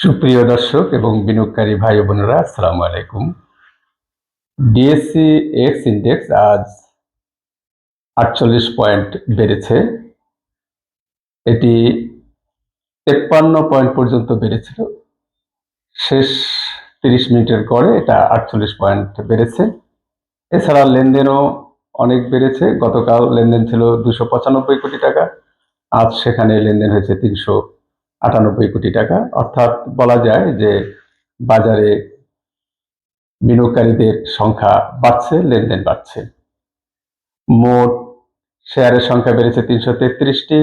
সুপ্রিয় দর্শক এবং বিনিয়োগকারী ভাই ও বোনেরা, আসসালামু আলাইকুম। ডিএসসি এক্স ইন্ডেক্স আজ 48 পয়েন্ট বেড়েছে। এটি 53 পয়েন্ট পর্যন্ত বেড়েছিল। শেষ 30 মিনিটের গড়ে এটা 48 পয়েন্ট বেড়েছে। এছাড়া লেনদেনও অনেক বেড়েছে। গতকাল লেনদেন ছিল 295 কোটি টাকা, আজ সেখানে লেনদেন হয়েছে 398 কোটি টাকা। অর্থাৎ বলা যায় যে বাজারে বিনিয়োগকারীদের সংখ্যা বাড়ছে, লেনদেন বাড়ছে। মোট শেয়ারের সংখ্যা বেড়েছে 333টি,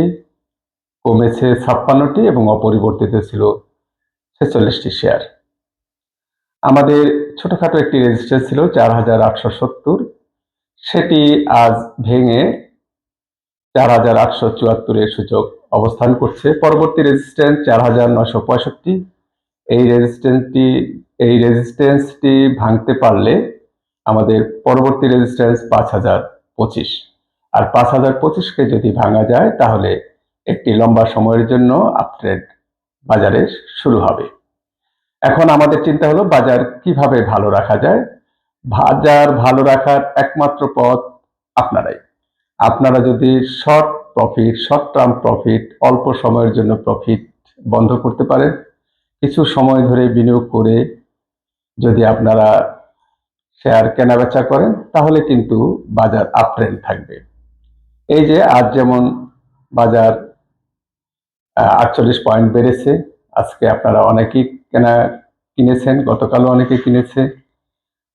কমেছে 56টি এবং অপরিবর্তিত ছিল 46টি শেয়ার। আমাদের ছোটখাটো একটি রেজিস্ট্যান্স ছিল 4870, সেটি আজ ভেঙে 4874 এর সূচক অবস্থান করছে। পরবর্তী রেজিস্ট্যান্স 4965। এই রেজিস্ট্যান্সটি ভাঙতে পারলে আমাদের পরবর্তী রেজিস্ট্যান্স 5025, আর 5025কে যদি ভাঙা যায় তাহলে একটি লম্বা সময়ের জন্য আপট্রেন্ড বাজারে শুরু হবে। এখন আমাদের চিন্তা হলো বাজার কিভাবে ভালো রাখা যায়। বাজার ভালো রাখার একমাত্র পথ আপনারা যদি শর্ট টার্ম প্রফিট, অল্প সময়ের জন্য প্রফিট বন্ধ করতে পারেন, কিছু সময় ধরে বিনিয়োগ করে যদি আপনারা শেয়ার কেনাবেচা করেন তাহলে কিন্তু বাজার আপট্রেন্ড থাকবে। এই যে আজ যেমন বাজার 48 পয়েন্ট বেড়েছে, আজকে আপনারা অনেকেই কিনেছেন, গতকালও অনেকে কিনেছে।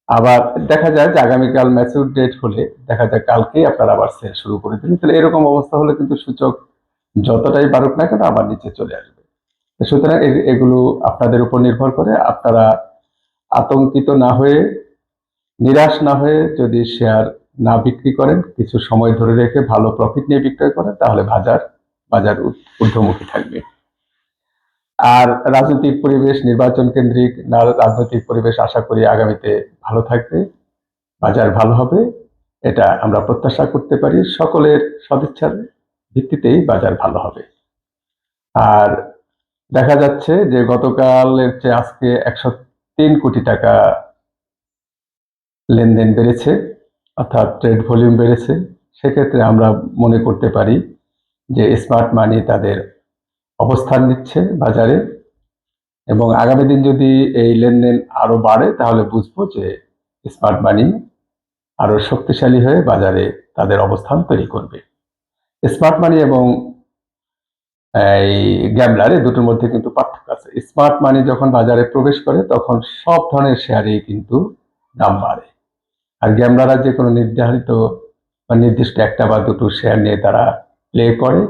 আবার দেখা যায় যে আগামীকাল ম্যাচিউর ডেট হলে দেখা যায় কালকেই আপনারা আবার সেল শুরু করে দিলেন। তাহলে এরকম অবস্থা হলে কিন্তু সূচক যতটাই বাড়ুক না কেন আবার নিচে চলে আসবে। সুতরাং এগুলো আপনাদের উপর নির্ভর করে। আপনারা আতঙ্কিত না হয়ে, নিরাশ না হয়ে যদি শেয়ার না বিক্রি করেন, কিছু সময় ধরে রেখে ভালো প্রফিট নিয়ে বিক্রয় করেন, তাহলে বাজার ঊর্ধ্বমুখী থাকবে। আর রাজনৈতিক পরিবেশ, নির্বাচন কেন্দ্রিক রাজনৈতিক পরিবেশ আশা করি আগামীতে ভালো থাকবে, বাজার ভালো হবে, এটা আমরা প্রত্যাশা করতে পারি। সকলের সদিচ্ছার ভিত্তিতেই বাজার ভালো হবে। আর দেখা যাচ্ছে যে গতকালের চেয়ে আজকে 103 কোটি টাকা লেনদেন বেড়েছে, অর্থাৎ ট্রেড ভলিউম বেড়েছে। সেক্ষেত্রে আমরা মনে করতে পারি যে স্মার্ট মানি তাদের অবস্থান নিচ্ছে বাজারে, এবং আগামী দিন যদি এই লেনদেন আরো বাড়ে তাহলে বুঝবো যে স্মার্ট মানি আরো শক্তিশালী হয়ে বাজারে তাদের অবস্থান তৈরি করবে। স্মার্ট মানি এবং এই গ্যামলার, এই দুটোর মধ্যে কিন্তু পার্থক্য আছে। স্মার্ট মানি যখন বাজারে প্রবেশ করে তখন সব ধরনের শেয়ারেই কিন্তু দাম বাড়ে, আর গ্যামলাররা যে কোনো নির্ধারিত বা নির্দিষ্ট একটা বা দুটো শেয়ার নিয়ে তারা প্লে করে,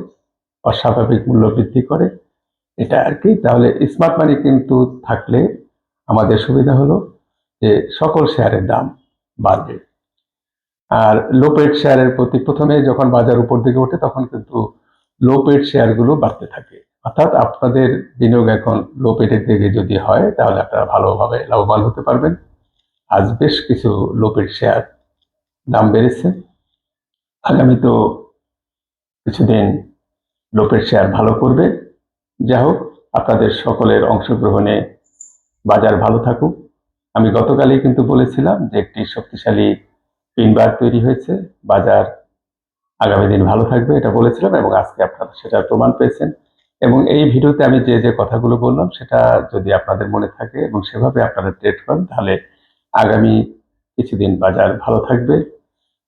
অস্বাভাবিক মূল্য বৃদ্ধি করে, এটা আর কি। তাহলে স্মার্ট মানি কিন্তু থাকলে আমাদের সুবিধা হলো যে সকল শেয়ারের দাম বাড়বে। আর লো পেড শেয়ারের প্রতি প্রথমে যখন বাজার উপর দিকে ওঠে তখন কিন্তু লো পেড শেয়ারগুলো বাড়তে থাকে। অর্থাৎ আপনাদের বিনিয়োগ এখন লো পেডের দিকে যদি হয় তাহলে আপনারা ভালোভাবে লাভবান হতে পারবেন। আজ বেশ কিছু লো পেড শেয়ার দাম বেড়েছে, আগামী তো কিছুদিন লো পেড শেয়ার ভালো করবে। যাই হোক, আপনাদের সকলের অংশগ্রহণে বাজার ভালো থাকুক। আমি গতকালই কিন্তু বলেছিলাম যে একটি শক্তিশালী পিনবার তৈরি হয়েছে, বাজার আগামী দিন ভালো থাকবে, এটা বলেছিলাম, এবং আজকে আপনারা সেটার প্রমাণ পেয়েছেন। এবং এই ভিডিওতে আমি যে যে কথাগুলো বললাম সেটা যদি আপনাদের মনে থাকে এবং সেভাবে আপনারা ট্রেড করেন তাহলে আগামী কিছুদিন বাজার ভালো থাকবে।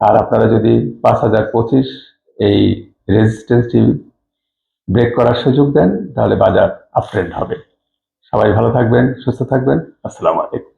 আর আপনারা যদি 5025 এই রেজিস্ট্যান্সটি ব্রেক করার সুযোগ দেন তাহলে বাজার আপট্রেন্ড হবে। সবাই ভালো থাকবেন, সুস্থ থাকবেন। আসসালামু আলাইকুম।